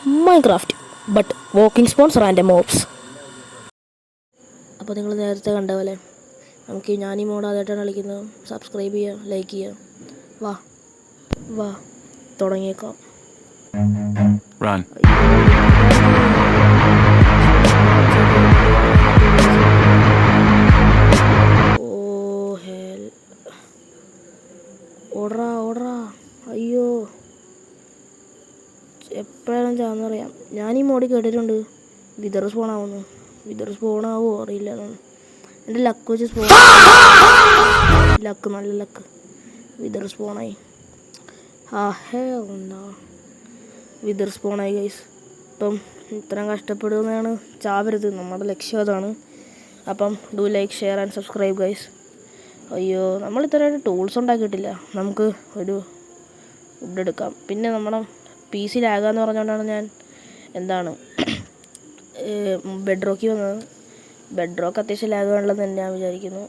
Minecraft but walking spawns random mobs. അപ്പോൾ നിങ്ങൾ നേരത്തെ കണ്ട പോലെ നമുക്ക് ഞാനീ മോഡ് ആദ്യമായിട്ടാണ് കളിക്കുന്നത്. സബ്സ്ക്രൈബ് ചെയ്യുക, ലൈക്ക് ചെയ്യുക. വാ വാ തുടങ്ങിയേക്കാം. ഓ ഹെൽ, ഓടറാ ഓടറാ. അയ്യോ, എപ്പോഴാണ് ചാന്നറിയാം. ഞാൻ ഈ മോഡിൽ കേട്ടിട്ടുണ്ട് വിതർ സ്പോണാവുന്നു. വിതർ സ്പോണാവോ അറിയില്ല. എൻ്റെ ലക്ക് വെച്ച് ലക്ക്, നല്ല ലക്ക്. വിതർ സ്പോണായി. എന്താ വിതർ സ്പോണായി ഗൈസ്. ഇപ്പം ഇത്രയും കഷ്ടപ്പെടുന്നതാണ്. ചാവരുത്, നമ്മുടെ ലക്ഷ്യം അതാണ്. അപ്പം do like, share and subscribe guys. അയ്യോ, നമ്മൾ ഇത്രയായിട്ട് ടൂൾസ് ഉണ്ടാക്കിയിട്ടില്ല. നമുക്ക് ഒരു വുഡ് എടുക്കാം. പിന്നെ നമ്മുടെ പി സി ലാഗാന്ന് പറഞ്ഞുകൊണ്ടാണ് ഞാൻ ബെഡ് റോക്കിൽ വന്നത്. ബെഡ് റോക്ക് അത്യാവശ്യം ലാഗ് വേണമെന്ന് തന്നെ ഞാൻ വിചാരിക്കുന്നു.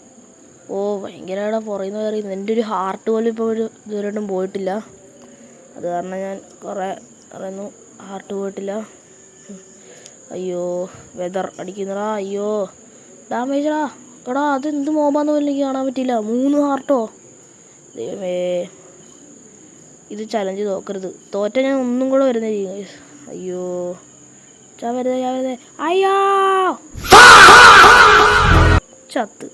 ഓ ഭയങ്കരമായിട്ട് പുറയുന്ന കയറിയുന്നു. എൻ്റെ ഒരു ഹാർട്ട് പോലും ഇപ്പോൾ ഇതുവരെയായിട്ടും പോയിട്ടില്ല. അത് കാരണം ഞാൻ കുറേ പറയുന്നു, ഹാർട്ട് പോയിട്ടില്ല. അയ്യോ, വെതർ അടിക്കുന്നടാ. അയ്യോ, ഡാമേജടാ. എടാ അതെന്ത് മോബാന്ന് പോലും എനിക്ക് കാണാൻ പറ്റിയില്ല. 3 ഹാർട്ടോ. ദൈവമേ, ഇത് ചലഞ്ച് നോക്കരുത്. തോറ്റ ഞാൻ ഒന്നും കൂടെ വരുന്നേ ചെയ്യും. അയ്യോ, ചാവരുതേ. അയ്യോ, ചത്ത്.